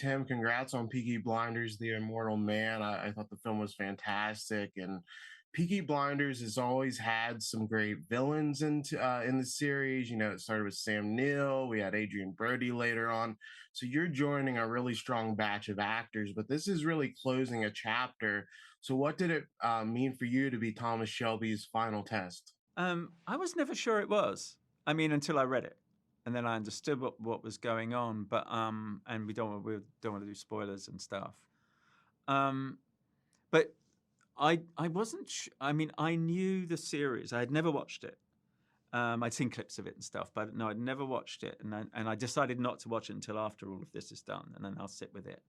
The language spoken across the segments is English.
Tim, congrats on Peaky Blinders, The Immortal Man. I thought the film was fantastic, and Peaky Blinders has always had some great villains in the series. You know, it started with Sam Neill. We had Adrian Brody later on. So you're joining a really strong batch of actors, but this is really closing a chapter. So what did it mean for you to be Thomas Shelby's final test? I was never sure it was. I mean, until I read it, and then I understood what was going on. But and we don't want to do spoilers and stuff. But I wasn't. I mean, I knew the series. I had never watched it. I'd seen clips of it and stuff, but no, I'd never watched it. And I decided not to watch it until after all of this is done, and then I'll sit with it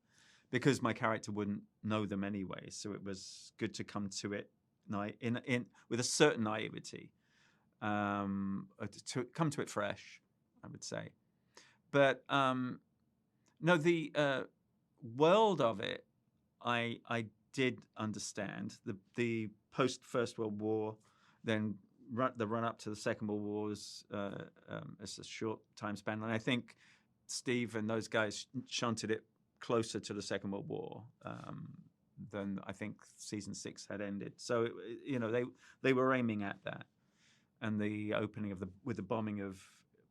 because my character wouldn't know them anyway. So it was good to come to it in with a certain naivety, to come to it fresh, I would say. But no, the world of it, I did understand the post First World War, then the run up to the Second World War was it's a short time span, and I think Steve and those guys shunted it closer to the Second World War than I think season 6 had ended. So they were aiming at that, and the opening with the bombing of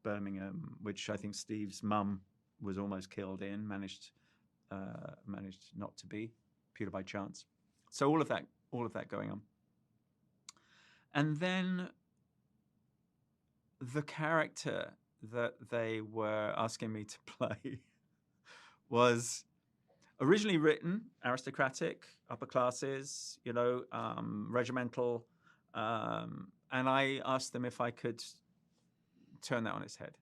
Birmingham, which I think Steve's mum was almost killed in, managed not to be, purely by chance. So all of that going on. And then the character that they were asking me to play was originally written aristocratic, upper classes, regimental. And I asked them if I could turn that on its head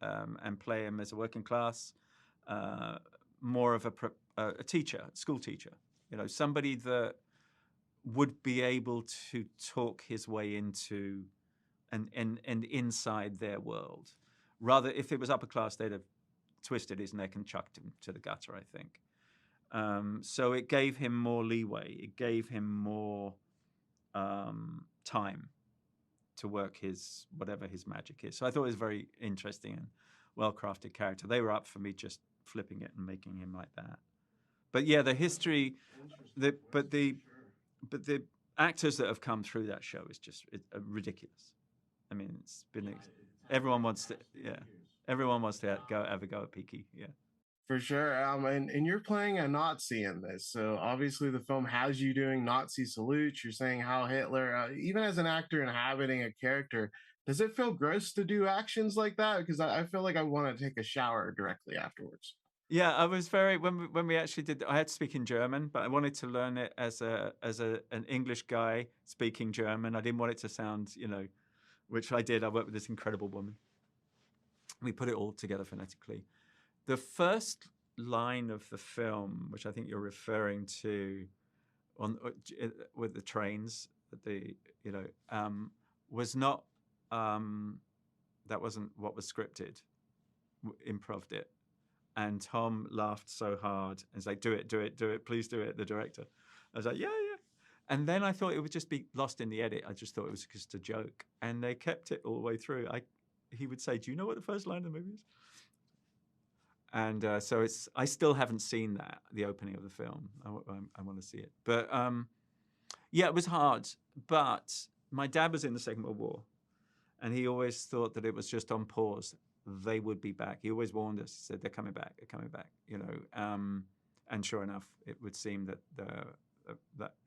and play him as a working class, more of a teacher, school teacher, somebody that would be able to talk his way into and inside their world. Rather, if it was upper class, they'd have twisted his neck and chucked him to the gutter, I think. So it gave him more leeway. It gave him more time to work whatever his magic is. So I thought it was very interesting and well-crafted character. They were up for me just flipping it and making him like that. But yeah, the history, the actors that have come through that show is just ridiculous. I mean, it's been everyone wants to ever go at Peaky. Yeah. For sure. And you're playing a Nazi in this. So obviously the film has you doing Nazi salutes. You're saying Heil Hitler. Even as an actor inhabiting a character, does it feel gross to do actions like that? Because I feel like I want to take a shower directly afterwards. Yeah, I was when we actually did. I had to speak in German, but I wanted to learn it as an English guy speaking German. I didn't want it to sound, which I did. I worked with this incredible woman. We put it all together phonetically. The first line of the film, which I think you're referring to, with the trains, was not. That wasn't what was scripted. Improv'd it. And Tom laughed so hard and was like, do it, please do it, the director. I was like, yeah. And then I thought it would just be lost in the edit. I just thought it was just a joke. And they kept it all the way through. He would say, do you know what the first line of the movie is? And so I still haven't seen that, the opening of the film. I want to see it. But yeah, it was hard. But my dad was in the Second World War. And he always thought that it was just on pause. They would be back. He always warned us. He said, they're coming back, and sure enough, it would seem that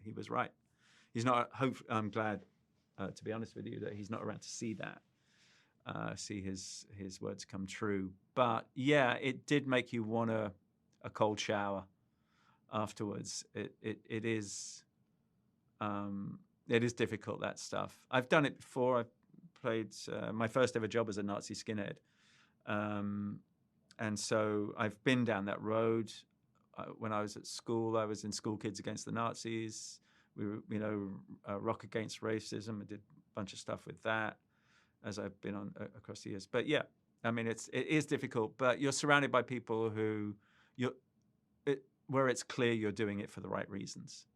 he was right. He's not. I'm glad, to be honest with you, that he's not around to see that, see his words come true. But yeah, it did make you want a cold shower afterwards. It is difficult, that stuff. I've done it before. I've played my first ever job as a Nazi skinhead. And so I've been down that road. When I was at school, I was in School Kids Against the Nazis. We were, Rock Against Racism. I did a bunch of stuff with that as I've been on across the years. But yeah, I mean, it is difficult, but you're surrounded by people where it's clear you're doing it for the right reasons.